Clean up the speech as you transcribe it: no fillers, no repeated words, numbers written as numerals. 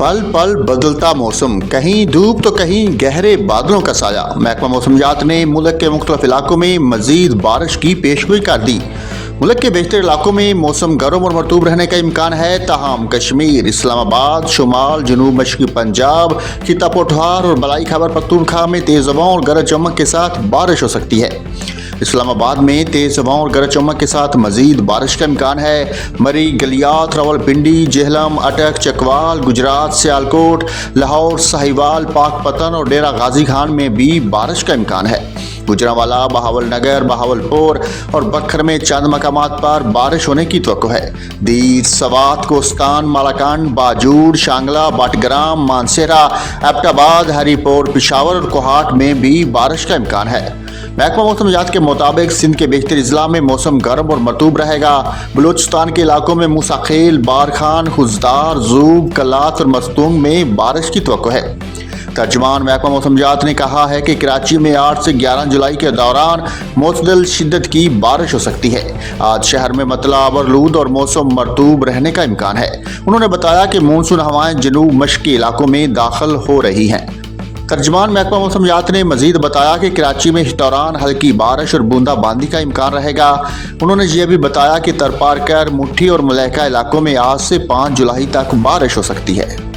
पल पल बदलता मौसम, कहीं धूप तो कहीं गहरे बादलों का साया। महकमा मौसमियात ने मुल्क के मुख्तलिफ इलाकों में मजीद बारिश की पेशगोई कर दी। मुल्क के बेशतर इलाकों में मौसम गर्म और मरतूब रहने का इम्कान है, ताहम कश्मीर, इस्लामाबाद, शुमाल, जनूब मशरक़ी पंजाब, खिता पोठहार और बलाई खैबर पख्तूनख्वा में तेज़ हवाओं और गरज चमक के साथ बारिश हो सकती है। इस्लामाबाद में तेज़ हवाओं और गरज चमक के साथ मजीद बारिश का इम्कान है। मरी, गलियात, रावलपिंडी, जेहलम, अटक, चकवाल, गुजरात, सियालकोट, लाहौर, साहिवाल, पाकपतन और डेरा गाजी खान में भी बारिश का इम्कान है। गुजरांवाला, बहावलनगर, बहावलपुर और बखर में चंद मकामात पर बारिश होने की तवक्को है। दीर, सवात, कोस्तान, मालाकांड, बाजूड़, शांगला, बाटग्राम, मानसेरा, एबटाबाद, हरीपुर, पिशावर और कोहाट में भी बारिश का इम्कान है। महकमा मौसमियात के मुताबिक सिंध के बेशतर अजला में मौसम गर्म और मरतूब रहेगा। बलूचिस्तान के इलाकों में मूसाखेल, बारखान, खुजदार, जूब, कलात और मस्तूंग में बारिश की तवक्को है। तर्जुमान महकमा मौसमियात ने कहा है कि कराची में 8 से 11 जुलाई के दौरान मुतदल शिद्दत की बारिश हो सकती है। आज शहर में मतला, आबरलूद और मौसम मरतूब रहने का इम्कान है। उन्होंने बताया कि मानसून हवाएं जनूब मशरक़ी इलाकों में दाखिल हो रही हैं। तर्जुमान महकमा मौसमियात ने मजीद बताया कि कराची में इस दौरान हल्की बारिश और बूंदाबांदी का इम्कान रहेगा। उन्होंने ये भी बताया कि तरपारकर, मुट्ठी और मलैका इलाकों में आज से 5 जुलाई तक बारिश हो सकती है।